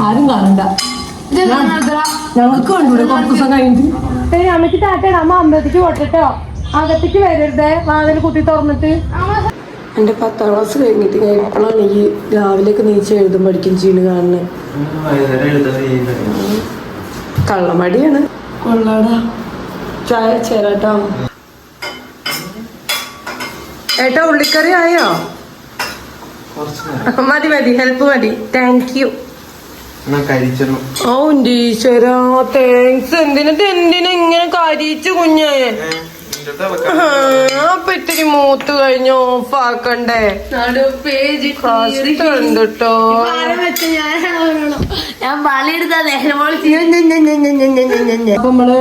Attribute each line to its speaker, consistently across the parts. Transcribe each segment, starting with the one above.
Speaker 1: ആരും കാണണ്ട. ഞങ്ങൾക്ക് കണ്ടൂടെ കുറച്ച് ദിവസം കഴിഞ്ഞിട്ട്. അമ്മക്ക് ടാറ്റ. അമ്മ അമ്പലത്തേക്ക് പോട്ടോ, അകത്തേക്ക് വരരുതേ, വാതിൽ കുത്തി തുറന്നിട്ട്. എൻ്റെ 10ാം ക്ലാസ് കഴിഞ്ഞിട്ട് ഞാൻ ഇപ്പോഴാണ് ഈ രാവിലെയൊക്കെ നീച്ച് എഴുതും പഠിക്കും ചെയ്യുന്നത് കാണുന്നത്. കള്ളമടിയാണ്. കൊള്ളാടാ, ചായ ചേരാട്ടോ. ഏട്ടാ ഉള്ളിക്കറി ആയോ? മതി മതി, ഹെൽപ്പ് മതി. Thank you. ഓ ഈശ്വരാ, താങ്ക്സ്. എന്തിനാ ഇങ്ങനെ കരിച്ചു കുഞ്ഞേ? അപ്പൊ ഇത്തിരി മൂത്ത് കഴിഞ്ഞ് ഓഫ് ആക്കണ്ടേ? കഷ്ടോ. അപ്പൊ നമ്മള്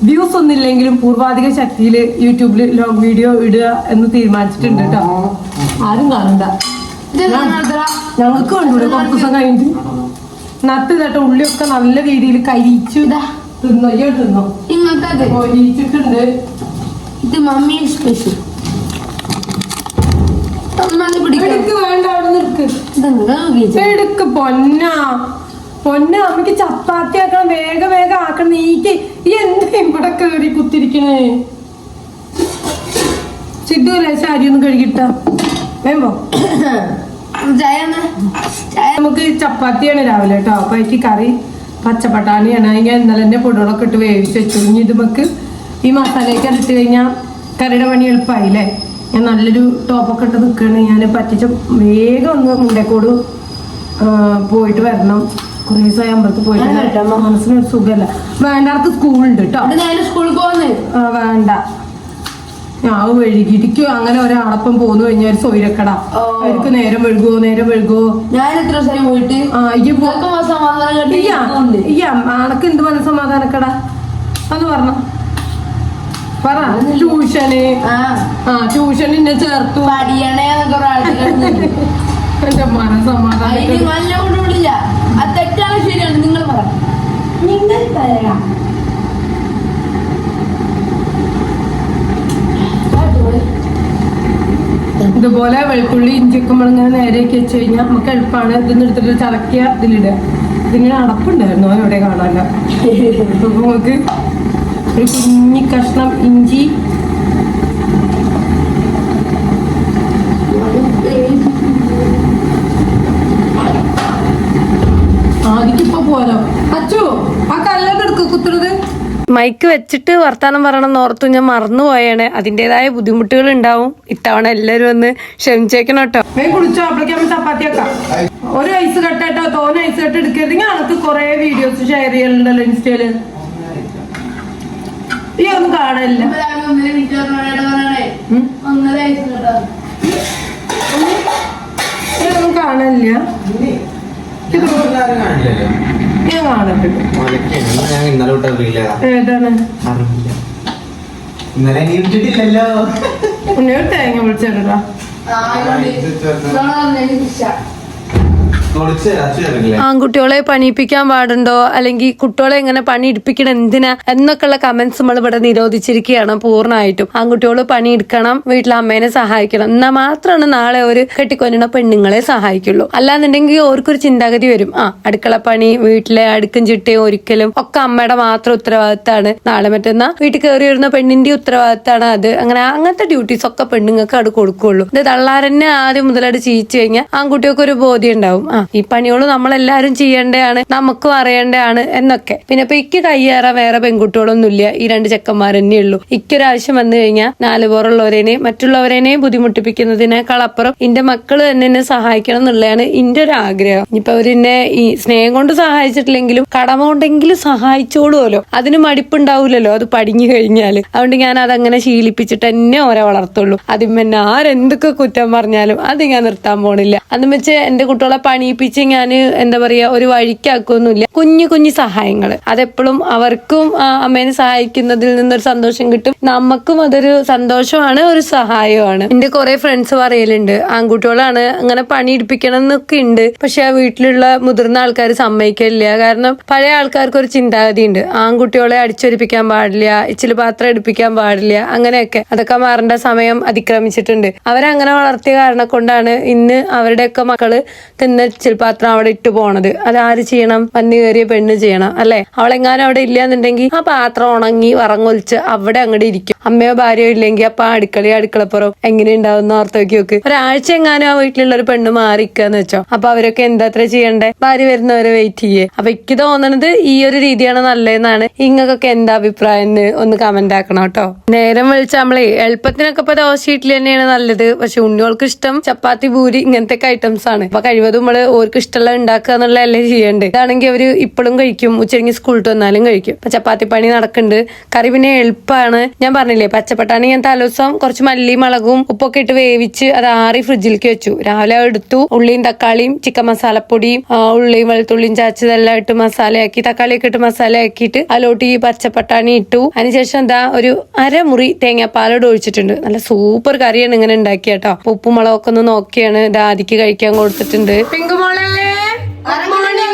Speaker 1: വ്യൂസ് ഒന്നില്ലെങ്കിലും പൂർവാധിക ശക്തിയില് യൂട്യൂബില് ലോങ് വീഡിയോ ഇടുക എന്ന് തീരുമാനിച്ചിട്ടുണ്ട് കേട്ടോ. ആരും കാണണ്ട. ഞങ്ങൾക്ക് കണ്ടൂടെ കുറച്ച് ദിവസം കഴിഞ്ഞിട്ട്. നട്ട് തട്ട ഉള്ളിയൊക്കെ നല്ല രീതിയിൽ കരിച്ചു തിന്നോ. തിന്നോ പൊരിച്ചിട്ടുണ്ട്. ഇത് മമ്മി സ്പെഷ്യൽ. വേണ്ട, അവിടെ എടുക്ക് പൊന്ന. അമ്മക്ക് ചപ്പാത്തി ആക്കണം, വേഗം ആക്കണം. നീക്ക് എന്താ ഇവിടെ കേറി കുത്തിരിക്കണേ? സിദ്ധുല്ലേ സാരി ഒന്നും കഴുകിട്ടാ വേമ്പോ. നമുക്ക് ചപ്പാത്തിയാണ് രാവിലെ കേട്ടോ. അപ്പൊ എനിക്ക് കറി പച്ചപ്പട്ടാണിയാണ്. ഞാൻ ഇന്നലെ തന്നെ പൊടികളൊക്കെ ഇട്ട് വേവിച്ച് വെച്ചു. ഇനി ഇത് നമുക്ക് ഈ മസാലയൊക്കെ ഇട്ട് കഴിഞ്ഞാൽ കറിയുടെ പണി എളുപ്പമായില്ലേ. ഞാൻ നല്ലൊരു ടോപ്പൊക്കെ ഇട്ട് നിൽക്കുകയാണ്. ഞാൻ പറ്റിച്ച് വേഗം ഒന്ന് മുണ്ടേക്കോട് പോയിട്ട് വരണം. കുറേ ദിവസമായി അമ്പലത്തിൽ പോയിട്ട് മനസ്സിനൊരു സുഖമല്ല. വേണ്ടാർക്ക് സ്കൂളുണ്ട് കേട്ടോ. സ്കൂളിൽ പോകുന്നത് വേണ്ട. ഞാൻ വഴുകിയിരിക്കും. അങ്ങനെ ഒരാളപ്പം പോന്നു കഴിഞ്ഞാൽ ഒരു സൊയിരക്കട. അവർക്ക് നേരം വഴുകുവോ. ഞാൻ എത്ര ദിവസം പോയിട്ട് ആണക്ക് എന്ത് മനസ്സമാധാനക്കട എന്ന് പറഞ്ഞ പറ. ട്യൂഷന് ട്യൂഷന് ചേർത്തു. എന്റെ മനസ്സമാധാനം തെറ്റാണ് ശരിയാണ്. നിങ്ങൾ പറ. ഇതുപോലെ വെളുത്തുള്ളി ഇഞ്ചിയൊക്കെ ഇങ്ങനെ നേരെയൊക്കെ വെച്ച് കഴിഞ്ഞാൽ നമുക്ക് എളുപ്പമാണ്. ഇതൊന്നും എടുത്തിട്ട് ചതക്കിയ ഇതിലിടുക. ഇതിങ്ങനെ അടപ്പുണ്ടായിരുന്നു അവിടെ കാണാനല്ല. അപ്പൊ നമുക്ക് ഒരു കുഞ്ഞി കഷ്ണം ഇഞ്ചി, ആദ്യക്കിപ്പോ പോരോ അച്ചു. ആ കല്ലോട്ട് എടുക്കും കുത്തുന്നത്. മൈക്ക് വെച്ചിട്ട് വർത്താനം പറയണം എന്ന് ഓർത്തു ഞാൻ മറന്നുപോയാണ്. അതിൻ്റെതായ ബുദ്ധിമുട്ടുകൾ ഉണ്ടാവും. ഇത്തവണ എല്ലാവരും ഒന്ന് ക്ഷമിച്ചേക്കണം കേട്ടോ. കുടിച്ചോ, അപ്പോഴേക്കും ചപ്പാത്തിയൊക്കെ. ഒരു ഐസ് കട്ടോ, തോന്നെ ഐസ് കട്ട് എടുക്കരുത്. ഞങ്ങൾക്ക് കുറെ വീഡിയോസ് ഷെയർ ചെയ്യലുണ്ടല്ലോ ഇൻസ്റ്റയില്. ഈ ഒന്നും കാണലില്ല. ഒന്നും കാണലില്ല. ഞാൻ കാണത്തില്ല. ഏതാണ് തേങ്ങ വിളിച്ചിട്ടാ? ആൺകുട്ടികളെ പണിയിപ്പിക്കാൻ പാടുണ്ടോ, അല്ലെങ്കിൽ കുട്ടികളെ എങ്ങനെ പണി എടുപ്പിക്കണം, എന്തിനാ എന്നൊക്കെയുള്ള കമന്റ്സ് നമ്മൾ ഇവിടെ നിരോധിച്ചിരിക്കുകയാണ് പൂർണ്ണമായിട്ടും. ആൺകുട്ടികൾ പണിയെടുക്കണം, വീട്ടിലെ അമ്മേനെ സഹായിക്കണം, എന്നാൽ മാത്രമാണ് നാളെ ഒരു കെട്ടിക്കൊഞ്ഞ പെണ്ണുങ്ങളെ സഹായിക്കുള്ളൂ. അല്ലാന്നുണ്ടെങ്കിൽ ഓർക്കൊരു ചിന്താഗതി വരും, അടുക്കള പണി, വീട്ടിലെ അടുക്കും ചിട്ടയും ഒരിക്കലും ഒക്കെ അമ്മയുടെ മാത്രം ഉത്തരവാദിത്തമാണ്. നാളെ മറ്റന്നാ വീട്ടിൽ കയറി വരുന്ന പെണ്ണിന്റെ ഉത്തരവാദിത്തമാണ് അത്. അങ്ങനത്തെ ഡ്യൂട്ടീസ് ഒക്കെ പെണ്ണുങ്ങൾക്ക് അത് കൊടുക്കുള്ളൂ. ഇത് തള്ളാരെന്നെ ആദ്യം മുതലായിട്ട് ചെയ്യിച്ചു കഴിഞ്ഞാൽ ആൺകുട്ടികൾക്ക് ഒരു ബോധ്യം ഉണ്ടാവും, ഈ പണിയോള് നമ്മളെല്ലാരും ചെയ്യേണ്ടതാണ്, നമുക്കും അറിയേണ്ടതാണ് എന്നൊക്കെ. പിന്നെ ഇപ്പൊ ഇക്ക് കയ്യേറാൻ വേറെ പെൺകുട്ടികളൊന്നും ഇല്ല, ഈ 2 ചെക്കന്മാർ തന്നെ ഉള്ളൂ. ഇക്കൊരാവശ്യം വന്നു കഴിഞ്ഞാൽ 4 പേരുള്ളവരേനെയും മറ്റുള്ളവരേനെയും ബുദ്ധിമുട്ടിപ്പിക്കുന്നതിനേക്കാൾ അപ്പുറം എന്റെ മക്കള് തന്നെ എന്നെ സഹായിക്കണം എന്നുള്ളതാണ് എന്റെ ഒരു ആഗ്രഹം. ഇനിയിപ്പൊ അവരെന്നെ ഈ സ്നേഹം കൊണ്ട് സഹായിച്ചിട്ടില്ലെങ്കിലും കടമ കൊണ്ടെങ്കിലും സഹായിച്ചോളുമല്ലോ. അതിന് മടിപ്പുണ്ടാവൂലല്ലോ അത് പടിഞ്ഞു കഴിഞ്ഞാല്. അതുകൊണ്ട് ഞാൻ അതങ്ങനെ ശീലിപ്പിച്ചിട്ട് തന്നെ ഓരെ വളർത്തുള്ളൂ. അതിന് പിന്നെ ആരെന്തൊക്കെ കുറ്റം പറഞ്ഞാലും അത് ഞാൻ നിർത്താൻ പോണില്ല. അന്ന് വെച്ച് എന്റെ കുട്ടികളെ പണിയിപ്പിച്ച് ഞാൻ എന്താ പറയാ ഒരു വഴിക്കാക്കൊന്നുമില്ല. കുഞ്ഞു കുഞ്ഞു സഹായങ്ങൾ അതെപ്പോഴും അവർക്കും അമ്മേനെ സഹായിക്കുന്നതിൽ നിന്നൊരു സന്തോഷം കിട്ടും, നമുക്കും അതൊരു സന്തോഷമാണ്, ഒരു സഹായമാണ്. എന്റെ കുറെ ഫ്രണ്ട്സ് പറയലുണ്ട് ആൺകുട്ടികളാണ് അങ്ങനെ പണിയെടുപ്പിക്കണം എന്നൊക്കെ ഉണ്ട്, പക്ഷെ ആ വീട്ടിലുള്ള മുതിർന്ന ആൾക്കാർ സമ്മതിക്കില്ല. കാരണം പഴയ ആൾക്കാർക്ക് ഒരു ചിന്താഗതി ഉണ്ട്, ആൺകുട്ടികളെ അടിച്ചൊരിപ്പിക്കാൻ പാടില്ല, ഇച്ചിരി പാത്രം എടുപ്പിക്കാൻ പാടില്ല, അങ്ങനെയൊക്കെ. അതൊക്കെ മാറേണ്ട സമയം അതിക്രമിച്ചിട്ടുണ്ട്. അവരങ്ങനെ വളർത്തിയ കാരണം കൊണ്ടാണ് ഇന്ന് അവരുടെയൊക്കെ മക്കള് തിന്നച്ച് എച്ചിൽ പാത്രം അവിടെ ഇട്ട് പോണത്. അത് ആര് ചെയ്യണം? വന്നു കയറിയ പെണ്ണ് ചെയ്യണം അല്ലെ? അവളെങ്ങാനും അവിടെ ഇല്ലാന്നുണ്ടെങ്കിൽ ആ പാത്രം ഉണങ്ങി വറങ്ങൊലിച്ച് അവിടെ അങ്ങോട്ട് ഇരിക്കും. അമ്മയോ ഭാര്യയോ ഇല്ലെങ്കിൽ അപ്പൊ അടുക്കളപ്പുറം എങ്ങനെ ഉണ്ടാവുന്ന ഓർത്ത് നോക്കി. ഒരാഴ്ച എങ്ങാനും ആ വീട്ടിലുള്ള ഒരു പെണ്ണ് മാറിക്കാന്ന് വെച്ചോ, അപ്പൊ അവരൊക്കെ എന്താ അത്ര ചെയ്യണ്ടേ? ഭാര്യ വരുന്നവരെ വെയിറ്റ് ചെയ്യേ. അപ്പൊ എനിക്ക് തോന്നണത് ഈ ഒരു രീതിയാണ് നല്ലതെന്നാണ്. ഇങ്ങക്കൊക്കെ എന്താ അഭിപ്രായം ഒന്ന് കമന്റ് ആക്കണം കേട്ടോ. നേരം വിളിച്ച നമ്മളെ എളുപ്പത്തിനൊക്കെ ഇപ്പൊ ദോശ ഇഡ്ഡലി തന്നെയാണ് നല്ലത്. പക്ഷെ ഉണ്ണികൾക്ക് ഇഷ്ടം ചപ്പാത്തി പൂരി ഇങ്ങനത്തെ ഐറ്റംസ് ആണ്. അപ്പൊ കഴിവതും നമ്മള് ഓർക്ക് ഇഷ്ടമുള്ള ഉണ്ടാക്കുക എന്നുള്ളതല്ലേ ചെയ്യണ്ടേ. ഇതാണെങ്കിൽ അവര് ഇപ്പോഴും കഴിക്കും, ഉച്ചയ്ക്ക് സ്കൂളിൽ വന്നാലും കഴിക്കും. ഇപ്പൊ ചപ്പാത്തി പണി നടക്കുന്നുണ്ട്. കറി പിന്നെ എളുപ്പമാണ്. ഞാൻ പറഞ്ഞില്ലേ പച്ചപ്പട്ടാണി ഞാൻ തലേദിവസം കുറച്ച് മല്ലി മുളകും ഉപ്പൊക്കെ ഇട്ട് വേവിച്ച് അത് ആറി ഫ്രിഡ്ജിലേക്ക് വെച്ചു. രാവിലെ എടുത്തു ഉള്ളിയും തക്കാളിയും ചിക്കൻ മസാലപ്പൊടിയും ഉള്ളിയും വെളുത്തുള്ളിയും ചാച്ചതെല്ലാം ഇട്ട് മസാലയാക്കി, തക്കാളിയൊക്കെ ഇട്ട് മസാലയാക്കിയിട്ട് അതിലോട്ട് ഈ പച്ചപ്പട്ടാണി ഇട്ടു. അതിനുശേഷം എന്താ ഒരു അരമുറി തേങ്ങാപ്പാലോട് ഒഴിച്ചിട്ടുണ്ട്. നല്ല സൂപ്പർ കറിയാണ് ഇങ്ങനെ ഉണ്ടാക്കിയാട്ടോ. ഉപ്പും മുളകൊക്കെ ഒന്ന് നോക്കിയാണ് ഇത് ആദിക്ക് കഴിക്കാൻ കൊടുത്തിട്ടുണ്ട്. പിങ്കുമോളെ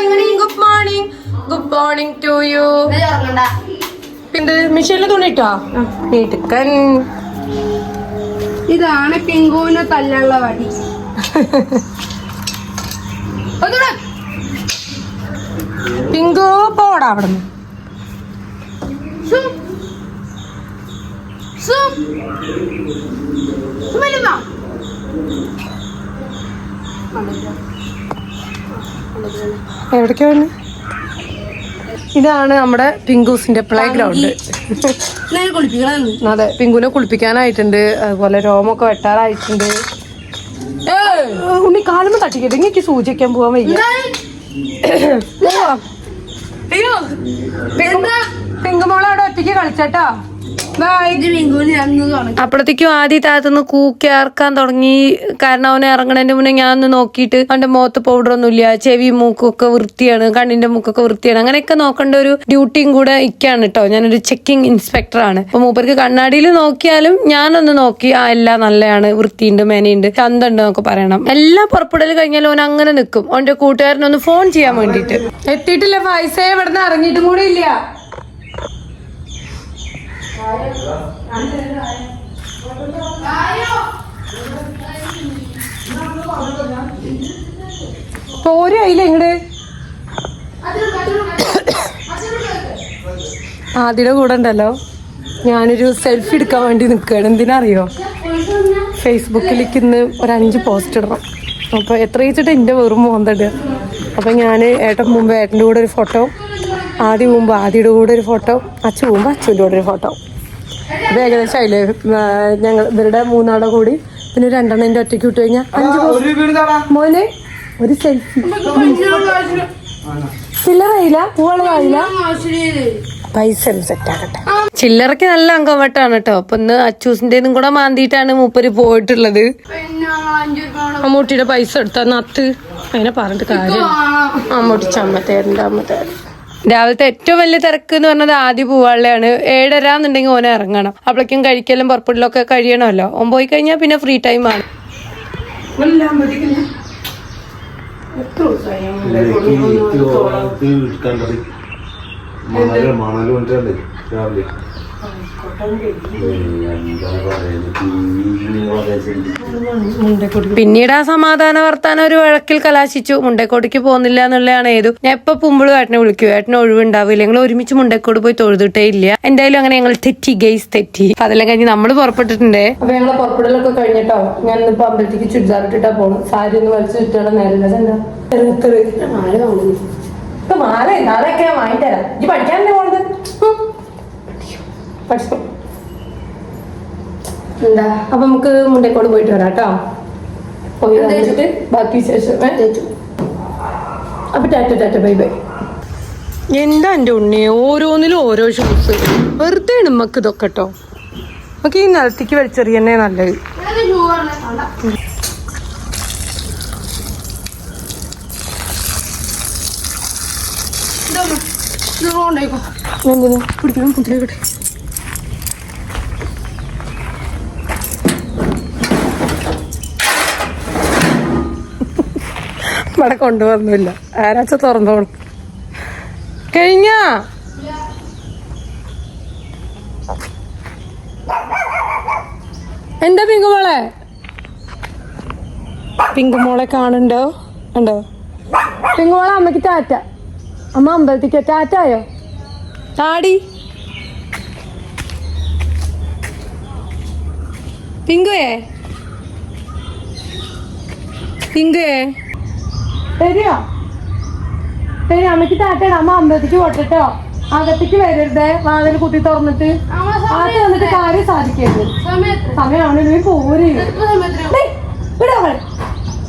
Speaker 1: ഗുഡ് മോർണിംഗ് ടു യു. പിന്നെ മിഷീനിൽ തുണിട്ടോ വീട്ടിക്കൻ.
Speaker 2: ഇതാണ് പിങ്കുവിനെ തല്ലുള്ള വടി.
Speaker 1: പിങ്കു പോടാ അവിടുന്ന്. എവിടേക്കാ വന്ന്? ഇതാണ് നമ്മുടെ പിങ്കൂസിന്റെ പ്ലേ ഗ്രൗണ്ട്. അതെ, പിങ്കുവിനെ കുളിപ്പിക്കാനായിട്ടുണ്ട്. അതുപോലെ രോമൊക്കെ വെട്ടാറായിട്ടുണ്ട്. ഉണ്ണി കാലം തട്ടിക്കട്ടെ, എനിക്ക് സൂചിക്കാൻ പോവാൻ വയ്യ. പിങ്കുമോളെ അവിടെ ഒറ്റയ്ക്ക് കളിച്ചട്ടോ. അപ്പോഴത്തേക്കും ആദ്യം താത്തുനിന്ന് കൂക്കി ഇറക്കാൻ തുടങ്ങി. കാരണം അവനെ ഇറങ്ങണതിന്റെ മുന്നേ ഞാൻ ഒന്ന് നോക്കിയിട്ട് അവന്റെ മുഖത്ത് പൗഡർ ഒന്നുമില്ല, ചെവി മൂക്കൊക്കെ വൃത്തിയാണ്, കണ്ണിന്റെ മൂക്കൊക്കെ വൃത്തിയാണ്, അങ്ങനെയൊക്കെ നോക്കേണ്ട ഒരു ഡ്യൂട്ടിയും കൂടെ ഇക്കാണ് കേട്ടോ. ഞാനൊരു ചെക്കിംഗ് ഇൻസ്പെക്ടറാണ്. അപ്പൊ മൂപ്പർക്ക് കണ്ണാടിയിൽ നോക്കിയാലും ഞാനൊന്ന് നോക്കി എല്ലാം നല്ലതാണ്, വൃത്തിയുണ്ട്, മേനയുണ്ട്, ചന്തണ്ട് എന്നൊക്കെ പറയണം. എല്ലാം പുറപ്പെടൽ കഴിഞ്ഞാലും അവൻ അങ്ങനെ നിൽക്കും. അവന്റെ കൂട്ടുകാരനൊന്ന് ഫോൺ ചെയ്യാൻ വേണ്ടിട്ട്. എത്തിയിട്ടില്ല പൈസ, ഇവിടുന്ന് ഇറങ്ങിയിട്ടും കൂടി ഇല്ല. പോരായില്ല ഇങ്ങട്. ആദിയുടെ കൂടെ ഉണ്ടല്ലോ ഞാനൊരു സെൽഫി എടുക്കാൻ വേണ്ടി നിൽക്കുകയാണ്. എന്തിനറിയോ? ഫേസ്ബുക്കിലേക്ക് ഇന്ന് ഒരു 5 പോസ്റ്റ് ഇടണം. അപ്പോൾ എത്ര വെച്ചിട്ട് എൻ്റെ വെറും മോന്തടുക. അപ്പം ഞാൻ ഏട്ടൻ മുമ്പ് ഏട്ടൻ്റെ കൂടെ ഒരു ഫോട്ടോ, ആദ്യം പോകുമ്പോൾ ആദ്യയുടെ കൂടെ ഒരു ഫോട്ടോ, അച്ഛൻ പോകുമ്പോൾ അച്ഛൻ്റെ കൂടെ ഒരു ഫോട്ടോ. അത് ഏകദേശം അതില് ഞങ്ങൾ ഇവരുടെ 3 കൂടി പിന്നെ 2 എൻ്റെ ഒറ്റയ്ക്ക് വിട്ടു കഴിഞ്ഞാൽ 5 മോനെ ഒരു സെൽഫി. ചില്ലറയില്ല, പൂവളായില്ല, പൈസ സെറ്റ് ആക്കട്ടെ. ചില്ലറക്ക് നല്ല അങ്കവട്ടാണ് കേട്ടോ. അപ്പൊ ഇന്ന് അച്ചൂസിന്റെന്നും കൂടെ മാന്തിയിട്ടാണ് മൂപ്പര് പോയിട്ടുള്ളത്. അമ്മൂട്ടിയുടെ പൈസ എടുത്താ നത്ത് അങ്ങനെ പറഞ്ഞിട്ട് കാര്യം. അമ്മൂട്ടി ചമ്മത്തേരൻ്റെ അമ്മത്തേര്. രാവിലത്തെ ഏറ്റവും വലിയ തിരക്ക് എന്ന് പറഞ്ഞത് ആദ്യം പൂവാളിലാണ്. 7:30 എന്നുണ്ടെങ്കിൽ ഓനെ ഇറങ്ങണം. അപ്പോഴേക്കും കഴിക്കലും പുറപ്പെടലൊക്കെ കഴിയണമല്ലോ. ഓൻ പോയി കഴിഞ്ഞാൽ പിന്നെ ഫ്രീ ടൈം ആണ്. പിന്നീട് ആ സമാധാന വർത്താനം ഒരു വഴക്കിൽ കലാശിച്ചു. മുണ്ടേക്കോടിക്ക് പോകുന്നില്ല എന്നുള്ളതാണ് ഏതു. ഞാൻ എപ്പൊ പുമ്പിള് ഏട്ടനെ വിളിക്കും, ഏട്ടന് ഒഴിവുണ്ടാവില്ല. ഞങ്ങൾ ഒരുമിച്ച് മുണ്ടേക്കോട് പോയി തൊഴുതിട്ടേ ഇല്ല. എന്തായാലും അങ്ങനെ ഞങ്ങൾ തെറ്റി, ഗെയ്സ് തെറ്റി. അപ്പൊ അതെല്ലാം കഴിഞ്ഞ് നമ്മള് പുറപ്പെട്ടിട്ടുണ്ട്. അപ്പൊ ഞങ്ങളെ പുറപ്പെടലൊക്കെ കഴിഞ്ഞിട്ടോ. ഞാൻ ഇന്നിപ്പോ അമ്പലത്തേക്ക് ചുരിദാർ ഇട്ടിട്ടാ പോകണം. സാരി ഒന്ന് വലിച്ചു ചുറ്റാണ് നേരം. എന്താ മാല വാങ്ങുന്നു. ഇപ്പൊ മാല നാളെയൊക്കെ ഞാൻ വാങ്ങിത്തരാം. ഇത് പഠിക്കാനല്ലേ പോണത്? പഠിച്ചു എന്താ. അപ്പൊ നമുക്ക് മുണ്ടേക്കോട് പോയിട്ട് വരാം കേട്ടോ. പോയി വന്നിട്ട് ബാക്കി വിശേഷം അപ്പൊ ടാറ്റ ബൈ ബൈ. എന്താ എൻ്റെ ഉണ്ണി ഓരോന്നിലും ഓരോ ഷൂസ്. വെറുതെ നമുക്ക് ഇതൊക്കെ കേട്ടോ. നമുക്ക് ഈ നിലത്തേക്ക് വലിച്ചെറിയന്നെ നല്ലത്. എന്തിനാ പിടിക്കണം കുട്ടികളെ. ഇവിടെ കൊണ്ടുവന്നില്ല. ആരാച്ച തുറന്നോളും. കഴിഞ്ഞ എന്താ പിങ്കുമോളെ കാണുണ്ടോ? ഉണ്ടോ? പിങ്ങോളെ അമ്മക്ക് ടാറ്റ. അമ്മ അമ്പലത്തിക്ക് ടാറ്റായോ? താടി പിങ്കുവേ പിങ്കുവേ ശരിയോ? ശരി അമ്മക്ക് ടാറ്റയാണ്. അമ്മ അമ്പലത്തിക്ക് പോട്ടോ. അകത്തേക്ക് വരരുതേ. വാതിൽ കുത്തി തുറന്നിട്ട് ആദ്യം വന്നിട്ട് കാര്യം സാധിക്കരുത്. സമയമാണ് പോര്.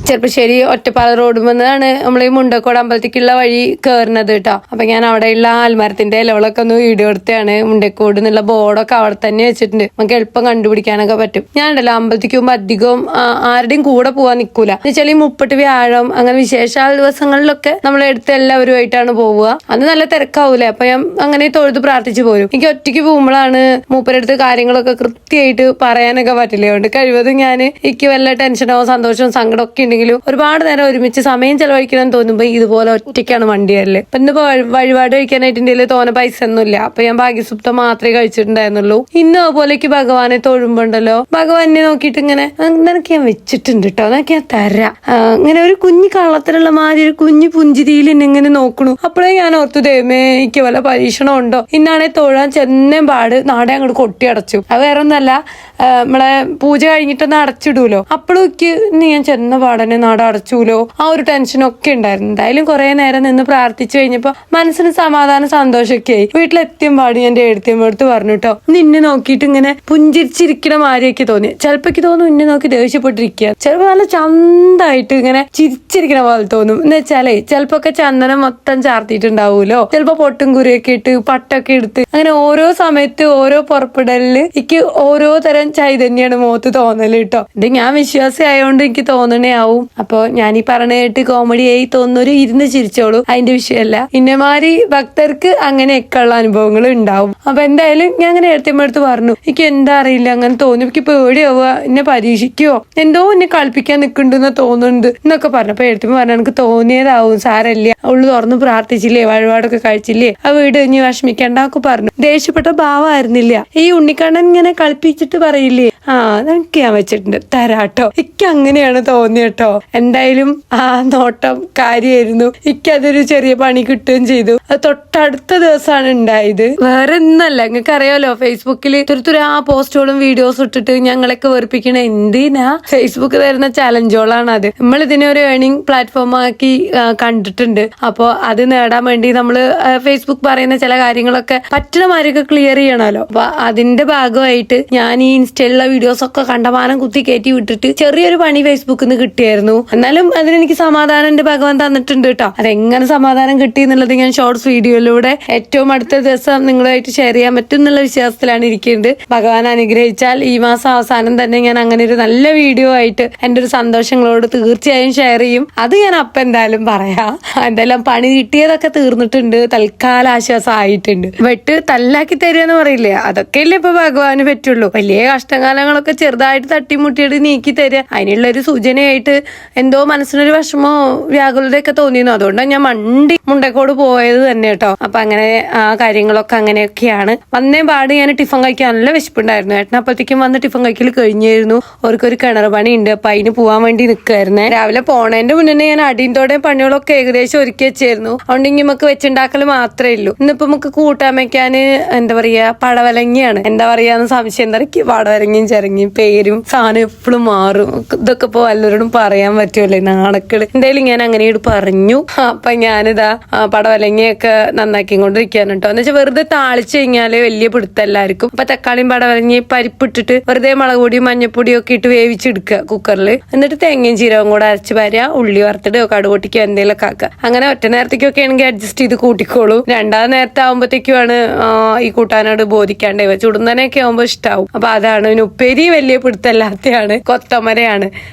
Speaker 1: ചെറുപ്പശ്ശേരി ഒറ്റപ്പാല റോഡ് വന്നാണ് നമ്മൾ ഈ മുണ്ടക്കോട് അമ്പലത്തേക്കുള്ള വഴി കയറുന്നത് കേട്ടോ. അപ്പൊ ഞാൻ അവിടെയുള്ള ആൽമരത്തിന്റെ ഇലകളൊക്കെ ഒന്ന് വീഡിയോ എടുത്താണ്. മുണ്ടക്കോട് എന്നുള്ള ബോർഡൊക്കെ അവിടെ തന്നെ വെച്ചിട്ടുണ്ട്. നമുക്ക് എളുപ്പം കണ്ടുപിടിക്കാനൊക്കെ പറ്റും. ഞാനുണ്ടല്ലോ അമ്പലത്തേക്ക് പോകുമ്പോ അധികം ആരുടെയും കൂടെ പോവാൻ നിൽക്കൂല. എന്ന് വെച്ചാൽ ഈ 30 വ്യാഴം അങ്ങനെ വിശേഷാൽ ദിവസങ്ങളിലൊക്കെ നമ്മൾ എടുത്ത് എല്ലാവരുമായിട്ടാണ് പോവുക. അന്ന് നല്ല തിരക്കാവൂലേ. അപ്പൊ ഞാൻ അങ്ങനെ തൊഴുത് പ്രാർത്ഥിച്ചു പോരും. എനിക്ക് ഒറ്റയ്ക്ക് പോകുമ്പോഴാണ് മൂപ്പരെടുത്ത് കാര്യങ്ങളൊക്കെ കൃത്യമായിട്ട് പറയാനൊക്കെ പറ്റില്ല. അതുകൊണ്ട് കഴിവതും ഞാൻ എനിക്ക് വല്ല ടെൻഷനോ സന്തോഷവും സങ്കടമോ ഒക്കെ ഉണ്ടെങ്കിലും ഒരുപാട് നേരം ഒരുമിച്ച് സമയം ചെലവഴിക്കണം തോന്നുമ്പോ ഇതുപോലെ ഒറ്റയ്ക്കാണ് വണ്ടി വരല്. ഇപ്പൊ ഇന്നിപ്പോ വഴിപാട് കഴിക്കാനായിട്ട് ഇന്ത്യയിൽ തോനെ പൈസ ഒന്നുമില്ല. അപ്പൊ ഞാൻ ഭാഗ്യസുപ്ത മാത്രമേ കഴിച്ചിട്ടുണ്ടായിരുന്നുള്ളൂ. ഇന്ന് അതുപോലേക്ക് ഭഗവാനെ തൊഴുമ്പോണ്ടല്ലോ ഭഗവാനെ നോക്കിയിട്ട് ഇങ്ങനെ നിനക്ക് ഞാൻ വെച്ചിട്ടുണ്ട് കേട്ടോ, നിനക്ക് ഞാൻ തരാം. ഇങ്ങനെ ഒരു കുഞ്ഞു കള്ളത്തിലുള്ള മാതിരി ഒരു കുഞ്ഞു പുഞ്ചിരിയിൽ എന്നെ ഇങ്ങനെ നോക്കണു. അപ്പോഴേ ഞാൻ ഓർത്തു ദൈവമേ എനിക്ക് വല്ല പരീക്ഷണം ഉണ്ടോ. ഇന്നാണെ തൊഴാൻ ചെന്നേം പാട് നാടെ അങ്ങോട്ട് കൊട്ടി അടച്ചു. അത് വേറെ ഒന്നല്ല, നമ്മളെ പൂജ കഴിഞ്ഞിട്ടൊന്ന് അടച്ചിടൂലോ. അപ്പോഴും ഞാൻ ചെന്ന പാടനെ നാട് അടച്ചൂലോ ആ ഒരു ടെൻഷനൊക്കെ ഉണ്ടായിരുന്നു. എന്തായാലും കുറെ നേരം നിന്ന് പ്രാർത്ഥിച്ചു കഴിഞ്ഞപ്പോ മനസ്സിന് സമാധാനം സന്തോഷമൊക്കെ ആയി. വീട്ടിലെത്തിയും പാടി ഞാൻ എഴുത്തിയമ്മടുത്ത് പറഞ്ഞു കേട്ടോ, നിന്നെ നോക്കിയിട്ട് ഇങ്ങനെ പുഞ്ചിരിച്ചിരിക്കണ മാതിരിയൊക്കെ തോന്നി. ചിലപ്പോ തോന്നും ഇന്നെ നോക്കി ദേഷ്യപ്പെട്ടിരിക്കുക, ചിലപ്പോ നല്ല ചന്തായിട്ട് ഇങ്ങനെ ചിരിച്ചിരിക്കണ പോലെ തോന്നും. എന്ന് വെച്ചാലേ ചിലപ്പോ ഒക്കെ ചന്ദനം മൊത്തം ചാർത്തിയിട്ടുണ്ടാവൂലോ, ചിലപ്പോ പൊട്ടും കുരിയൊക്കെ ഇട്ട് പട്ടൊക്കെ എടുത്ത് അങ്ങനെ ഓരോ സമയത്ത് ഓരോ പുറപ്പെടലില് എനിക്ക് ഓരോ തരം ചൈതന്യാണ് മുഖത്ത് തോന്നല് കേട്ടോ. ഇത് ഞാൻ വിശ്വാസി ആയതുകൊണ്ട് എനിക്ക് തോന്നണേ ആവും. അപ്പൊ ഞാൻ ഈ പറഞ്ഞ കേട്ട് കോമഡി ആയി തോന്നുന്നൊരു ഇരുന്ന് ചിരിച്ചോളൂ, അതിന്റെ വിഷയമല്ല. ഇന്നമാതിരി ഭക്തർക്ക് അങ്ങനെയൊക്കെ ഉള്ള അനുഭവങ്ങൾ ഉണ്ടാവും. അപ്പൊ എന്തായാലും ഞാൻ അങ്ങനെ എടുത്ത് പറഞ്ഞു, എനിക്ക് എന്താ അറിയില്ല അങ്ങനെ തോന്നി, എനിക്ക് പേടിയാവുക, എന്നെ പരീക്ഷിക്കോ എന്തോ എന്നെ കളിപ്പിക്കാൻ നിൽക്കുന്നുണ്ടെന്ന് തോന്നുന്നുണ്ട് എന്നൊക്കെ പറഞ്ഞപ്പോ എടുത്തമ്മ പറഞ്ഞു എനിക്ക് തോന്നിയതാവും, സാരല്ല, അവള് തുറന്ന് പ്രാർത്ഥിച്ചില്ലേ, വഴിപാടൊക്കെ കഴിച്ചില്ലേ, ആ വീട് ഇനി വിഷമിക്കണ്ടൊക്കെ പറഞ്ഞു. ദേഷ്യപ്പെട്ട ഭാവമായിരുന്നില്ല. ഈ ഉണ്ണിക്കണ്ണൻ ഇങ്ങനെ കളിപ്പിച്ചിട്ട് പറയില്ലേ, എനിക്ക് ഞാൻ വെച്ചിട്ടുണ്ട് തരാട്ടോ. എനിക്ക് അങ്ങനെയാണ് തോന്നിയട്ടോ. എന്തായാലും ആ നോട്ടം കാര്യമായിരുന്നു. എനിക്കതൊരു ചെറിയ പണി കിട്ടുകയും ചെയ്തു. അത് തൊട്ടടുത്ത ദിവസമാണ് ഉണ്ടായത്. വേറെ ഒന്നല്ല, നിങ്ങൾക്ക് അറിയാലോ ഫേസ്ബുക്കിൽ തുരുത്തുരാ പോസ്റ്റുകളും വീഡിയോസും ഇട്ടിട്ട് ഞങ്ങളൊക്കെ വെറുപ്പിക്കണ എന്തിനാ ഫേസ്ബുക്ക് തരുന്ന ചലഞ്ചുകളാണ് അത്. നമ്മൾ ഇതിനെ ഒരു ഏർണിംഗ് പ്ലാറ്റ്ഫോം ആക്കി കണ്ടിട്ടുണ്ട്. അപ്പോ അത് നേടാൻ വേണ്ടി നമ്മള് ഫേസ്ബുക്ക് പറയുന്ന ചില കാര്യങ്ങളൊക്കെ പറ്റുന്ന മാതിരിയൊക്കെ ക്ലിയർ ചെയ്യണമല്ലോ. അപ്പൊ അതിന്റെ ഭാഗമായിട്ട് ഞാൻ ഈ ഇൻസ്റ്റയിലുള്ള വീഡിയോസ് ഒക്കെ കണ്ടമാനം കുത്തി കയറ്റി വിട്ടിട്ട് ചെറിയൊരു പണി ഫേസ്ബുക്കിൽ നിന്ന് കിട്ടിയായിരുന്നു. എന്നാലും അതിനെനിക്ക് സമാധാനം എന്റെ ഭഗവാൻ തന്നിട്ടുണ്ട് കേട്ടോ. അതെങ്ങനെ സമാധാനം കിട്ടി എന്നുള്ളത് ഞാൻ ഷോർട്സ് വീഡിയോയിലൂടെ ഏറ്റവും അടുത്ത ദിവസം നിങ്ങളുമായിട്ട് ഷെയർ ചെയ്യാൻ പറ്റും എന്നുള്ള വിശ്വാസത്തിലാണ് ഇരിക്കുന്നത്. ഭഗവാൻ അനുഗ്രഹിച്ചാൽ ഈ മാസം അവസാനം തന്നെ ഞാൻ അങ്ങനെ ഒരു നല്ല വീഡിയോ ആയിട്ട് എന്റെ ഒരു സന്തോഷങ്ങളോട് തീർച്ചയായും ഷെയർ ചെയ്യും. അത് ഞാൻ അപ്പം എന്തായാലും പറയാം. എന്തായാലും പണി കിട്ടിയതൊക്കെ തീർന്നിട്ടുണ്ട്, തൽക്കാല ആശ്വാസം ആയിട്ടുണ്ട്. വെട്ട് തല്ലാക്കി തരികയെന്ന് പറയില്ലേ, അതൊക്കെയല്ലേ ഇപ്പൊ ഭഗവാന് പറ്റുള്ളൂ. വലിയ കഷ്ടകാലങ്ങളൊക്കെ ചെറുതായിട്ട് തട്ടിമുട്ടിയിട്ട് നീക്കി തരിക, അതിനുള്ള ഒരു സൂചനയായിട്ട് എന്തോ മനസ്സിനൊരു വിഷമോ വ്യാകുലതയൊക്കെ തോന്നിയിരുന്നു. അതുകൊണ്ടാണ് ഞാൻ മുണ്ടക്കോട് പോയത് തന്നെ കേട്ടോ. അപ്പൊ അങ്ങനെ ആ കാര്യങ്ങളൊക്കെ അങ്ങനെയൊക്കെയാണ്. വന്നേ പാട് ഞാൻ ടിഫൻ കഴിക്കാൻ നല്ല വിശപ്പുണ്ടായിരുന്നു. ഏട്ടൻ അപ്പഴത്തേക്കും വന്ന് ടിഫൻ കഴിക്കൽ കഴിഞ്ഞായിരുന്നു. അവർക്കൊരു കിണർ പണി ഉണ്ട്, അപ്പൊ അതിന് പോവാൻ വേണ്ടി നിൽക്കുമായിരുന്നേ. രാവിലെ പോണേന്റെ മുന്നേ ഞാൻ അടിയന്തോടെയും പണികളൊക്കെ ഏകദേശം ഒരുക്കി വെച്ചായിരുന്നു. അതുകൊണ്ട് ഇനി നമുക്ക് വെച്ചുണ്ടാക്കൽ മാത്രമേ ഉള്ളൂ. ഇന്നിപ്പോ നമുക്ക് കൂട്ടാൻ വെക്കാന് എന്താ പറയാ പടവലങ്ങിയാണ്. എന്താ പറയാന്ന് സംശയം എന്താ, പടവലങ്ങിയും ചിരങ്ങിയും പേരും സാധനം എപ്പോഴും മാറും. ഇതൊക്കെ ഇപ്പൊ വല്ലവരോടും പറയാൻ പറ്റുമല്ലേ, നാണക്കള്. എന്തായാലും ഞാൻ അങ്ങനെ പറഞ്ഞു. അപ്പൊ ഞാനിതാ പടവലങ്ങിയൊക്കെ നന്നാക്കിക്കൊണ്ടിരിക്കാണ് കേട്ടോ. എന്ന് വെച്ചാൽ വെറുതെ താളിച്ചു കഴിഞ്ഞാല് വലിയ പിടുത്തല്ലായിരിക്കും. അപ്പൊ തക്കാളിയും പടവലങ്ങി പരിപ്പിട്ടിട്ട് വെറുതെ മുളക് പൊടിയും മഞ്ഞപ്പൊടിയും ഒക്കെ ഇട്ട് വേവിച്ചെടുക്കുക കുക്കറിൽ. എന്നിട്ട് തേങ്ങയും ജീരകം കൂടെ അരച്ച് വരാ, ഉള്ളി വറുത്തിട്ടോ കടുകൊട്ടിക്കോ എന്തെങ്കിലുമൊക്കെ ആക്കുക. അങ്ങനെ ഒറ്റ നേരത്തേക്കൊക്കെ ആണെങ്കിൽ അഡ്ജസ്റ്റ് ചെയ്ത് കൂട്ടിക്കോളൂ. രണ്ടാം നേരത്തെ ആകുമ്പോഴത്തേക്കുമാണ് ഈ കൂട്ടാനോട് ബോധിക്കാണ്ടേ. ചുടുന്നനൊക്കെ ആകുമ്പോൾ ഇഷ്ടാവും. അപ്പൊ അതാണ്. പിന്നെ ഉപ്പേരി വലിയ പിടുത്തല്ലാത്തയാണ്, കൊത്തമരയാണ്.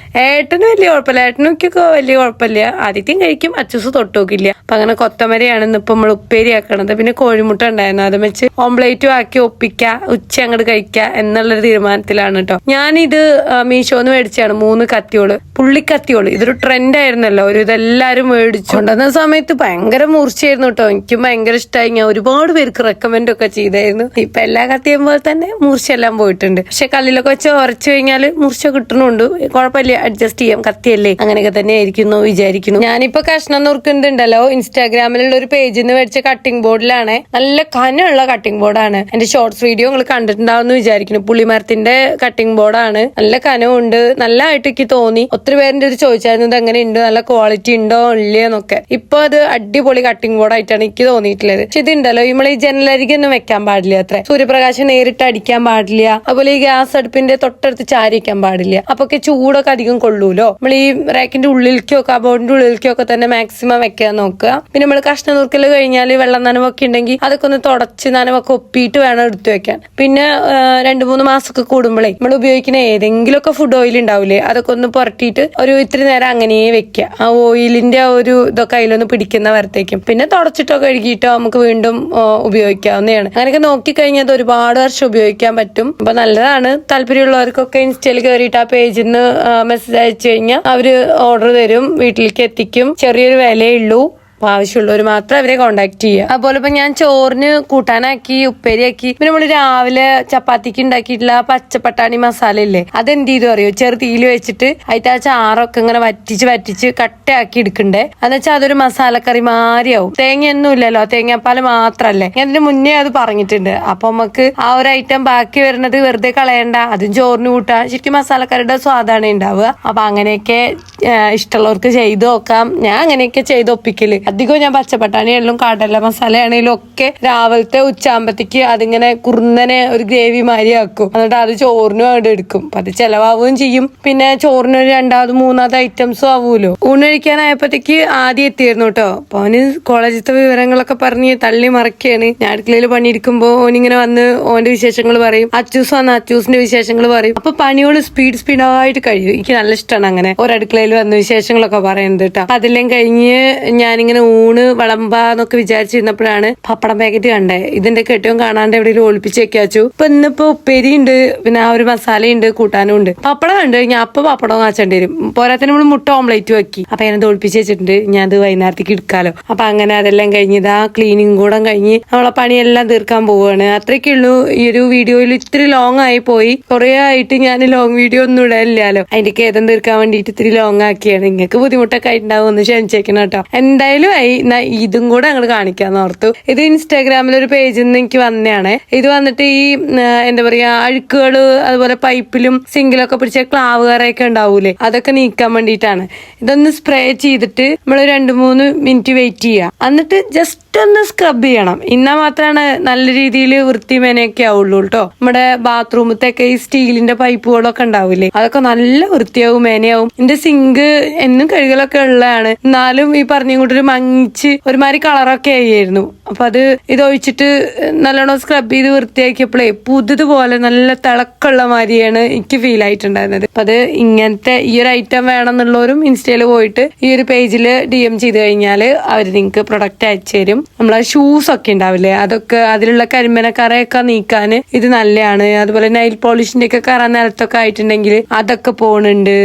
Speaker 1: ഏട്ടന് വലിയ കുഴപ്പമില്ല, ഏട്ടനൊക്കെ വലിയ കുഴപ്പമില്ല. ആദ്യത്തെയും കഴിക്കും, അച്ചൂസ് തൊട്ട് നോക്കില്ല. അപ്പൊ അങ്ങനെ കൊത്തമരയാണ് ഇന്നിപ്പോ നമ്മൾ ഉപ്പേരി ആക്കണത്. പിന്നെ കോഴിമുട്ട ഉണ്ടായിരുന്നു, അത് വെച്ച് ഓംപ്ലേറ്റും ആക്കി ഒപ്പിക്ക, ഉച്ച അങ്ങോട്ട് കഴിക്ക എന്നുള്ളൊരു തീരുമാനത്തിലാണ് കേട്ടോ. ഞാനിത് മീഷോന്ന് മേടിച്ചാണ് 3 കത്തിയോള്, പുള്ളിക്കത്തിയോള്. ഇതൊരു ട്രെൻഡ് ആയിരുന്നല്ലോ, ഒരു ഇതെല്ലാരും മേടിച്ചു കൊണ്ടുവന്ന സമയത്ത് ഭയങ്കര മൂർച്ചയായിരുന്നു കേട്ടോ. എനിക്കും ഭയങ്കര ഇഷ്ടമായി. ഞാൻ ഒരുപാട് പേർക്ക് റെക്കമെൻഡ് ഒക്കെ ചെയ്തായിരുന്നു. ഇപ്പൊ എല്ലാ കത്തിയും പോലെ തന്നെ മൂർച്ചയെല്ലാം പോയിട്ടുണ്ട്. പക്ഷെ കല്ലിലൊക്കെ വെച്ച് ഉരച്ചു കഴിഞ്ഞാൽ മൂർച്ച കിട്ടണുണ്ട്, കുഴപ്പമില്ല, അഡ്ജസ്റ്റ് ചെയ്യാം. കത്തി വളർത്തിയല്ലേ, അങ്ങനെയൊക്കെ തന്നെ ആയിരിക്കുന്നു വിചാരിക്കുന്നു. ഞാനിപ്പോ കഷ്ണം നുറുക്കുന്നുണ്ടല്ലോ, ഇൻസ്റ്റാഗ്രാമിലുള്ള ഒരു പേജിൽ നിന്ന് മേടിച്ച കട്ടിംഗ് ബോർഡിലാണ്. നല്ല കനമുള്ള കട്ടിംഗ് ബോർഡാണ്. എന്റെ ഷോർട്സ് വീഡിയോ നിങ്ങൾ കണ്ടിട്ടുണ്ടാവുമെന്ന് വിചാരിക്കുന്നു. പുളിമരത്തിന്റെ കട്ടിംഗ് ബോർഡാണ്. നല്ല കനമുണ്ട്, നല്ലതായിട്ട് എനിക്ക് തോന്നി. ഒത്തിരി പേരുടെ ഇത് ചോദിച്ചായിരുന്നു ഇത് എങ്ങനെയുണ്ട്, നല്ല ക്വാളിറ്റി ഉണ്ടോ ഇല്ലയെന്നൊക്കെ. ഇപ്പൊ അത് അടിപൊളി കട്ടിംഗ് ബോർഡായിട്ടാണ് എനിക്ക് തോന്നിയിട്ടുള്ളത്. പക്ഷെ ഇതുണ്ടല്ലോ, നമ്മൾ ഈ ജനലരികൊന്നും വെക്കാൻ പാടില്ല, അത്ര സൂര്യപ്രകാശം നേരിട്ട് അടിക്കാൻ പാടില്ല. അതുപോലെ ഈ ഗ്യാസ് അടുപ്പിന്റെ തൊട്ടടുത്ത് ചാരി വെക്കാൻ പാടില്ല. അപ്പൊ ചൂടൊക്കെ അധികം കൊള്ളൂലോ. നമ്മൾ ഈ റാക്കിന്റെ ഉള്ളിലേക്കോ കബോർഡിന്റെ ഉള്ളിലേക്കോ ഒക്കെ തന്നെ മാക്സിമം വെക്കാൻ നോക്കുക. പിന്നെ നമ്മൾ കഷ്ണം നുറുക്കൽ കഴിഞ്ഞാൽ വെള്ളം നനവൊക്കെ ഉണ്ടെങ്കിൽ അതൊക്കെ ഒന്ന് തുടച്ച് നനവൊക്കെ ഒപ്പിയിട്ട് വേണം എടുത്തു വെക്കാൻ. പിന്നെ 2-3 മാസമൊക്കെ കൂടുമ്പോഴേ നമ്മൾ ഉപയോഗിക്കുന്ന ഏതെങ്കിലുമൊക്കെ ഫുഡ് ഓയിൽ ഉണ്ടാവില്ലേ, അതൊക്കെ ഒന്ന് പുരട്ടിയിട്ട് ഒരു ഇത്തിരി നേരം അങ്ങനെ വെക്കുക. ആ ഓയിലിന്റെ ആ ഒരു ഇതൊക്കെ അതിലൊന്ന് പിടിക്കുന്ന വരത്തേക്കും. പിന്നെ തുടച്ചിട്ടോ കഴുകിയിട്ടോ നമുക്ക് വീണ്ടും ഉപയോഗിക്കാവുന്നതാണ്. അങ്ങനെയൊക്കെ നോക്കിക്കഴിഞ്ഞാൽ അത് ഒരുപാട് വർഷം ഉപയോഗിക്കാൻ പറ്റും. അപ്പൊ നല്ലതാണ്. താല്പര്യമുള്ളവർക്കൊക്കെ ഇൻസ്റ്റയിൽ കയറിയിട്ട് ആ പേജിൽ നിന്ന് മെസ്സേജ് അയച്ചു കഴിഞ്ഞാൽ അവര് ഓർഡർ തരും, വീട്ടിലേക്ക് എത്തിക്കും. ചെറിയൊരു വിലയേ ഉള്ളൂ. ആവശ്യമുള്ളവർ മാത്രം അവരെ കോണ്ടാക്ട് ചെയ്യുക. അതുപോലെ ഇപ്പൊ ഞാൻ ചോറിന് കൂട്ടാനാക്കി, ഉപ്പേരിയാക്കി. പിന്നെ നമ്മള് രാവിലെ ചപ്പാത്തിക്ക് ഉണ്ടാക്കിയിട്ടുള്ള പച്ചപ്പട്ടാണി മസാല ഇല്ലേ, അതെന്ത് ചെയ്തു അറിയോ, ചെറുതീയിൽ വെച്ചിട്ട് അതിന്റെ ആ ചാറൊക്കെ ഇങ്ങനെ വറ്റിച്ച് കട്ടയാക്കി എടുക്കണ്ടേ. എന്നുവെച്ചാൽ അതൊരു മസാലക്കറി മാറിയാവും. തേങ്ങയൊന്നും ഇല്ലല്ലോ, തേങ്ങാപ്പാല് മാത്രല്ലേ. ഞാൻ ഇതിന് മുന്നേ അത് പറഞ്ഞിട്ടുണ്ട്. അപ്പൊ നമുക്ക് ആ ഒരു ഐറ്റം ബാക്കി വരുന്നത് വെറുതെ കളയണ്ട, അതും ചോറിന് കൂട്ടാ. ശരിക്കും മസാലക്കറിയുടെ സ്വാദാണ് ഉണ്ടാവുക. അപ്പൊ അങ്ങനെയൊക്കെ ഇഷ്ടമുള്ളവർക്ക് ചെയ്ത് നോക്കാം. ഞാൻ അങ്ങനെയൊക്കെ ചെയ്ത് ഒപ്പിക്കല്. അധികം ഞാൻ പച്ചപ്പട്ടാണിയാണെങ്കിലും കടല മസാലയാണെങ്കിലും ഒക്കെ രാവിലത്തെ ഉച്ചാകുമ്പത്തേക്ക് അതിങ്ങനെ കുറുന്നനെ ഒരു ഗ്രേവി മാതിരി ആക്കും. എന്നിട്ട് അത് ചോറിനും അവിടെ എടുക്കും. അപ്പൊ അത് ചെലവാവുകയും ചെയ്യും. പിന്നെ ചോറിന് ഒരു 2ാമത് 3ാമത് ഐറ്റംസും ആവൂലോ. ഊണ് കഴിക്കാനായപ്പോഴത്തേക്ക് ആദ്യം എത്തിയിരുന്നു കേട്ടോ. അപ്പൊ അവന് കോളേജിലത്തെ വിവരങ്ങളൊക്കെ പറഞ്ഞ് തള്ളി മറക്കുകയാണ്. ഞാൻ അടുക്കളയിൽ പണിയെടുക്കുമ്പോ ഓനിങ്ങനെ വന്ന് ഓന്റെ വിശേഷങ്ങൾ പറയും. അച്ചൂസ് വന്ന് അച്ചൂസിന്റെ വിശേഷങ്ങൾ പറയും. അപ്പൊ പണിയോട് സ്പീഡായിട്ട് കഴിയും. എനിക്ക് നല്ല ഇഷ്ടമാണ് അങ്ങനെ ഒരടുക്കളയിൽ വന്ന് വിശേഷങ്ങളൊക്കെ പറയുന്നത് കേട്ടോ. അതെല്ലാം കഴിഞ്ഞ് ഞാനിങ്ങനെ ഊണ് വിളമ്പാന്നൊക്കെ വിചാരിച്ചിരുന്നപ്പോഴാണ് പപ്പടം പാക്കറ്റ് കണ്ടേ. ഇതിന്റെ കെട്ടിയും കാണാണ്ട് എവിടെയെങ്കിലും ഒളിപ്പിച്ച് വെക്കാച്ചു. ഇപ്പൊ ഇന്നിപ്പോ ഉപ്പേരി ഉണ്ട്, പിന്നെ ആ ഒരു മസാലയുണ്ട്, കൂട്ടാനും ഉണ്ട്. പപ്പടം കണ്ടു കഴിഞ്ഞാൽ അപ്പൊ പപ്പടം കാച്ചേണ്ടി വരും. പോരാത്തിന് നമ്മൾ മുട്ട ഓംലേറ്റ് വെക്കി. അപ്പൊ ഞാനത് ഒളിപ്പിച്ച് വെച്ചിട്ടുണ്ട്. ഞാൻ അത് വൈകുന്നേരത്തേക്ക് എടുക്കാലോ. അപ്പൊ അങ്ങനെ അതെല്ലാം കഴിഞ്ഞതാ ക്ലീനിങ് കൂടെ കഴിഞ്ഞ് നമ്മളെ പണിയെല്ലാം തീർക്കാൻ പോവുകയാണ്. അത്രയൊക്കെ ഉള്ളൂ. ഈ ഒരു വീഡിയോയിൽ ഇത്തിരി ലോങ് ആയി പോയി. കുറെ ആയിട്ട് ഞാൻ ലോങ് വീഡിയോ ഒന്നും ഇടാനില്ലല്ലോ. അതിന്റെ ഖേദം തീർക്കാൻ വേണ്ടിയിട്ട് ഇത്തിരി ലോങ് ആക്കിയാണ്. നിങ്ങൾക്ക് ബുദ്ധിമുട്ടൊക്കെ ആയിട്ടുണ്ടാവും, ഒന്ന് ക്ഷമിച്ചേക്കണം കേട്ടോ. എന്തായാലും ഇതും കൂടെ ഞങ്ങൾ കാണിക്കാന്ന് ഓർത്തു. ഇത് ഇൻസ്റ്റാഗ്രാമിൽ ഒരു പേജിൽ നിന്ന് എനിക്ക് വന്നതാണ്. ഇത് വന്നിട്ട് ഈ എന്താ പറയാ അഴുക്കുകള്, അതുപോലെ പൈപ്പിലും സിങ്കിലൊക്കെ പിടിച്ച ക്ലാവ് കറയൊക്കെ ഉണ്ടാവൂലേ, അതൊക്കെ നീക്കാൻ വേണ്ടിയിട്ടാണ്. ഇതൊന്ന് സ്പ്രേ ചെയ്തിട്ട് നമ്മൾ 2-3 മിനിറ്റ് വെയിറ്റ് ചെയ്യുക. എന്നിട്ട് ജസ്റ്റ് ഒന്ന് സ്ക്രബ് ചെയ്യണം. എന്നാൽ മാത്രമാണ് നല്ല രീതിയിൽ വൃത്തിമേനയൊക്കെ ആവുള്ളൂ കേട്ടോ. നമ്മുടെ ബാത്റൂമത്തൊക്കെ ഈ സ്റ്റീലിന്റെ പൈപ്പുകളൊക്കെ ഉണ്ടാവില്ലേ, അതൊക്കെ നല്ല വൃത്തിയാവും, മേനയാവും. എന്റെ സിങ്ക് എന്നും കഴുകലൊക്കെ ഉള്ളതാണ്. എന്നാലും ഈ പറഞ്ഞ കൂട്ടൊരു മങ്ങിച്ച് ഒരുമാതിരി കളറൊക്കെ ആയിരുന്നു. അപ്പൊ അത് ഇതൊഴിച്ചിട്ട് നല്ലോണം സ്ക്രബ് ചെയ്ത് വൃത്തിയാക്കിയപ്പോഴേ പുതുതുപോലെ നല്ല തിളക്കമുള്ള മാതിരിയാണ് എനിക്ക് ഫീൽ ആയിട്ടുണ്ടായിരുന്നത്. അപ്പൊ അത് ഇങ്ങനത്തെ ഈ ഒരു ഐറ്റം വേണമെന്നുള്ളവരും ഇൻസ്റ്റയിൽ പോയിട്ട് ഈ ഒരു പേജിൽ DM ചെയ്ത് കഴിഞ്ഞാൽ അവർ നിങ്ങൾക്ക് പ്രൊഡക്റ്റ് അയച്ചു തരും. നമ്മളെ ഷൂസ് ഒക്കെ ഉണ്ടാവില്ലേ, അതൊക്കെ അതിലുള്ള കരിമ്പന കറയൊക്കെ നീക്കാൻ ഇത് നല്ലതാണ്. അതുപോലെ നൈൽ പോളിഷിന്റെ ഒക്കെ കറ നിലത്തൊക്കെ ആയിട്ടുണ്ടെങ്കിൽ അതൊക്കെ പോണുണ്ട്.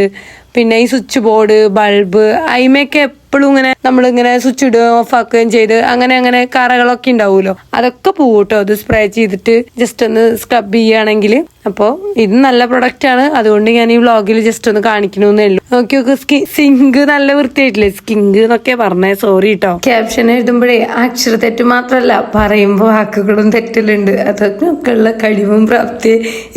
Speaker 1: പിന്നെ ഈ സ്വിച്ച് ബോർഡ്, ബൾബ്, അയിമയൊക്കെ എപ്പോഴും ഇങ്ങനെ നമ്മളിങ്ങനെ സ്വിച്ച് ഇടുകയും ഓഫ് ആക്കുകയും ചെയ്ത് അങ്ങനെ കറകളൊക്കെ ഉണ്ടാവുമല്ലോ, അതൊക്കെ പോകട്ടോ. ഇത് സ്പ്രേ ചെയ്തിട്ട് ജസ്റ്റ് ഒന്ന് സ്ക്രബ് ചെയ്യുകയാണെങ്കിൽ. അപ്പോൾ ഇത് നല്ല പ്രൊഡക്റ്റ് ആണ്. അതുകൊണ്ട് ഞാൻ ഈ വ്ളോഗിൽ ജസ്റ്റ് ഒന്ന് കാണിക്കണമെന്നേ ഉള്ളൂ. നോക്കി സിങ്ക് നല്ല വൃത്തിയായിട്ടില്ലേ, സ്കിങ്ക് എന്നൊക്കെ പറഞ്ഞേ, സോറി കേട്ടോ. ക്യാപ്ഷൻ എഴുതുമ്പോഴേ അക്ഷരത്തെറ്റ് മാത്രമല്ല, പറയുമ്പോൾ വാക്കുകളും തെറ്റലുണ്ട്. അതൊക്കെ ഉള്ള കഴിവും പ്രാപ്തി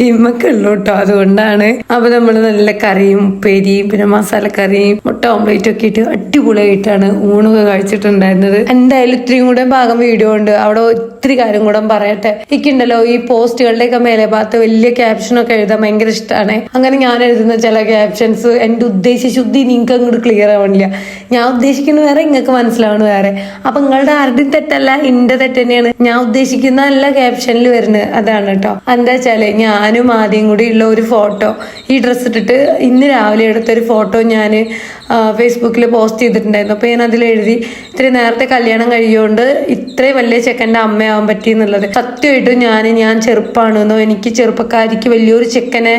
Speaker 1: ഇമ്മൊക്കെ ഉള്ളു കേട്ടോ. അതുകൊണ്ടാണ്. അപ്പൊ നമ്മൾ നല്ല കറിയും ഉപ്പേരിയും പിന്നെ മസാലക്കറിയും മുട്ട ഓംലേറ്റ് ഒക്കെ ഇട്ട് അടിപൊളിയായിട്ടാണ് ഊണൊക്കെ കഴിച്ചിട്ടുണ്ടായിരുന്നത്. എന്തായാലും ഇത്രയും കൂടെ ഭാഗം വീഡിയോ ഉണ്ട്. അവിടെ ഒത്തിരി കാര്യം കൂടെ പറയട്ടെ. എനിക്കുണ്ടല്ലോ ഈ പോസ്റ്റുകളുടെയൊക്കെ മേലെ ഭാഗത്ത് വലിയ ക്യാപ്ഷനൊക്കെ എഴുതാൻ ഭയങ്കര ഇഷ്ടമാണ്. അങ്ങനെ ഞാൻ എഴുതുന്ന ചില ക്യാപ്ഷൻസ് എന്റെ ഉദ്ദേശിച്ച ശുദ്ധി നിങ്ങൾക്ക് അങ്ങോട്ട് ക്ലിയർ ആവണില്ല. ഞാൻ ഉദ്ദേശിക്കുന്നത് വേറെ, നിങ്ങൾക്ക് മനസ്സിലാവണ വേറെ. അപ്പൊ നിങ്ങളുടെ ആരുടെയും തെറ്റല്ല, എന്റെ തെറ്റ് തന്നെയാണ്. ഞാൻ ഉദ്ദേശിക്കുന്ന അല്ല ക്യാപ്ഷനിൽ വരുന്നത്, അതാണ് കേട്ടോ. എന്താ വെച്ചാല് ഞാനും ആദ്യം കൂടി ഉള്ള ഒരു ഫോട്ടോ, ഈ ഡ്രസ്സ് ഇട്ടിട്ട് ഇന്ന് രാവിലെ എടുത്തൊരു ഫോട്ടോ ഞാൻ ഫേസ്ബുക്കിൽ പോസ്റ്റ് ചെയ്തിട്ടുണ്ടായിരുന്നു. അപ്പൊ ഞാൻ അതിലെഴുതി ഇത്രയും നേരത്തെ കല്യാണം കഴിയുകൊണ്ട് ഇത്രയും വലിയ ചെക്കൻ്റെ അമ്മയാവാൻ പറ്റി എന്നുള്ളത്. സത്യമായിട്ടും ഞാൻ ചെറുപ്പാണെന്നോ എനിക്ക് ചെറുപ്പക്കാരിക്ക് വലിയൊരു ചെക്കനെ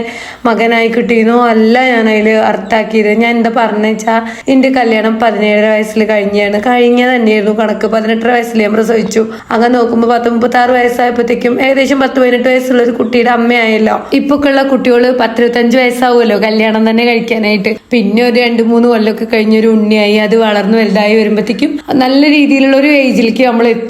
Speaker 1: മകനായി കിട്ടിയെന്നോ അല്ല ഞാൻ അതിൽ അർത്ഥാക്കിയത്. ഞാൻ എന്താ പറഞ്ഞാൽ എൻ്റെ കല്യാണം 17 വയസ്സിൽ കഴിഞ്ഞ തന്നെയായിരുന്നു കണക്ക്. 18 വയസ്സിൽ ഞാൻ പ്രസവിച്ചു. അങ്ങനെ നോക്കുമ്പോൾ 36 വയസ്സായപ്പോഴത്തേക്കും ഏകദേശം 18 വയസ്സുള്ള ഒരു കുട്ടിയുടെ അമ്മയായല്ലോ. ഇപ്പൊക്കെയുള്ള കുട്ടികൾ 25 വയസ്സാവുമല്ലോ കല്യാണം തന്നെ കഴിക്കാനായിട്ട്. പിന്നെ ഒരു 2-3 കൊല്ലമൊക്കെ കഴിഞ്ഞൊരു ഉണ്ണിയായി, അത് വളർന്നു വലുതായി വരുമ്പോഴത്തേക്കും നല്ല രീതിയിലുള്ള ഒരു ഏജിലേക്ക് നമ്മൾ എത്തും.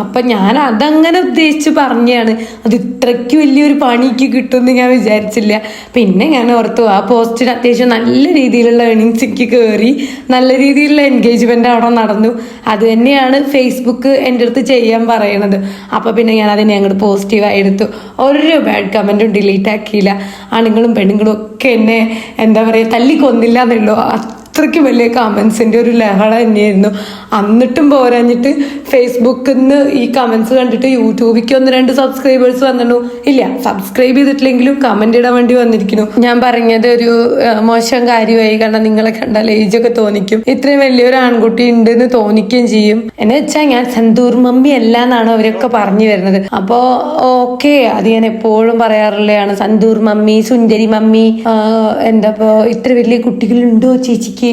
Speaker 1: അപ്പൊ ഞാൻ അതങ്ങനെ ഉദ്ദേശിച്ച് പറഞ്ഞാണ്. അത് ഇത്രയ്ക്ക് വലിയൊരു പണിക്ക് കിട്ടുമെന്ന് ഞാൻ വിചാരിച്ചില്ല. പിന്നെ ഞാൻ ഓർത്തു ആ പോസ്റ്റിന് അത്യാവശ്യം നല്ല രീതിയിലുള്ള ഏണിങ്സ് എനിക്ക് കയറി, നല്ല രീതിയിലുള്ള എൻഗേജ്മെന്റ് അവിടെ നടന്നു. അത് തന്നെയാണ് ഫേസ്ബുക്ക് എൻ്റെ അടുത്ത് ചെയ്യാൻ പറയണത്. അപ്പൊ പിന്നെ ഞാൻ അതിനെ അങ്ങോട്ട് പോസിറ്റീവായി എടുത്തു. ഒരു ബാഡ് കമന്റും ഡിലീറ്റ് ആക്കിയില്ല. ആണുങ്ങളും പെണ്ണുങ്ങളും ഒക്കെ എന്നെ എന്താ പറയുക തല്ലിക്കൊന്നില്ല എന്നുള്ളൂ. അത്രയ്ക്ക് വലിയ കമൻസിൻ്റെ ഒരു ലഹള തന്നെയായിരുന്നു. എന്നിട്ടും പോരാഞ്ഞിട്ട് ഫേസ്ബുക്കിൽ നിന്ന് ഈ കമൻസ് കണ്ടിട്ട് യൂട്യൂബിലേക്ക് 1-2 സബ്സ്ക്രൈബേഴ്സ് വന്നിട്ടു. ഇല്ല, സബ്സ്ക്രൈബ് ചെയ്തിട്ടില്ലെങ്കിലും കമന്റ് ഇടാൻ വേണ്ടി വന്നിരിക്കുന്നു. ഞാൻ പറഞ്ഞത് ഒരു മോശം കാര്യമായി, കാരണം നിങ്ങളെ കണ്ടാൽ ഏജൊക്കെ തോന്നിക്കും. ഇത്രയും വലിയൊരു ആൺകുട്ടി ഉണ്ടെന്ന് തോന്നിക്കുകയും ചെയ്യും. എന്ന് വെച്ചാൽ ഞാൻ സന്തൂർ മമ്മി അല്ല എന്നാണ് അവരൊക്കെ പറഞ്ഞു വരുന്നത്. അപ്പോൾ ഓക്കെ, അത് ഞാൻ എപ്പോഴും പറയാറുള്ളതാണ്. സന്തൂർ മമ്മി, സുന്ദരി മമ്മി, എന്താ ഇത്ര വലിയ കുട്ടികളുണ്ടോ ചേച്ചിക്ക്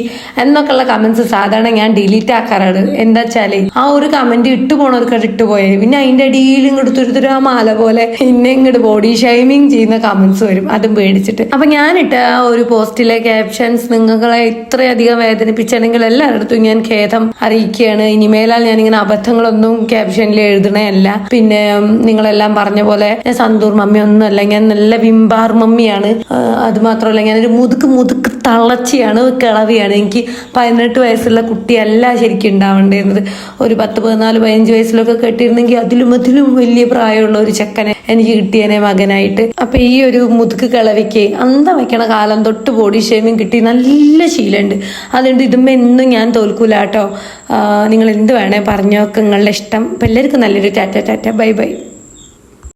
Speaker 1: എന്നൊക്കെയുള്ള കമന്റ്സ് സാധാരണ ഞാൻ ഡിലീറ്റ് ആക്കാറാണ്. എന്താ വെച്ചാല് ആ ഒരു കമന്റ് ഇട്ടു പോണവർക്ക് അത് ഇട്ടുപോയത്, പിന്നെ അതിന്റെ അടിയിൽ ഇങ്ങോട്ട് ആ മാല പോലെ പിന്നെ ഇങ്ങോട്ട് ബോഡി ഷൈമിങ് ചെയ്യുന്ന കമന്റ്സ് വരും, അതും പേടിച്ചിട്ട്. അപ്പൊ ഞാനിട്ട ആ ഒരു പോസ്റ്റിലെ ക്യാപ്ഷൻസ് നിങ്ങളെ ഇത്രയധികം വേദനിപ്പിച്ചാണെങ്കിൽ എല്ലായിടത്തും ഞാൻ ഖേദം അറിയിക്കുകയാണ്. ഇനിമേലാൽ ഞാൻ ഇങ്ങനെ അബദ്ധങ്ങളൊന്നും ക്യാപ്ഷനിൽ എഴുതണയല്ല. പിന്നെ നിങ്ങളെല്ലാം പറഞ്ഞ പോലെ ഞാൻ സന്തൂർ മമ്മി ഒന്നുമല്ല, ഞാൻ നല്ല വിംബാർ മമ്മിയാണ്. അത് മാത്രമല്ല ഞാനൊരു മുതുക്ക് തളച്ചിയാണ്, കിളവിയാണ്. എനിക്ക് 18 വയസ്സുള്ള കുട്ടിയല്ല ശരിക്കും ഉണ്ടാവേണ്ടിയിരുന്നത്. ഒരു 10-14-15 വയസ്സിലൊക്കെ കെട്ടിയിരുന്നെങ്കിൽ അതിലും വലിയ പ്രായമുള്ള ഒരു ചെക്കനെ എനിക്ക് കിട്ടിയനെ മകനായിട്ട്. അപ്പൊ ഈ ഒരു മുതുക്ക് കിളവിക്ക് അന്തം വയ്ക്കണ കാലം തൊട്ട് ബോഡി ഷേമിങ് കിട്ടി നല്ല ശീലമുണ്ട്. അതുകൊണ്ട് ഇതുമ്പോ എന്നും ഞാൻ തോൽക്കൂല കേട്ടോ. നിങ്ങൾ എന്ത് വേണേ പറഞ്ഞോക്കെ നിങ്ങളുടെ ഇഷ്ടം. അപ്പൊ എല്ലാവർക്കും നല്ലൊരു ടാറ്റ ബൈ.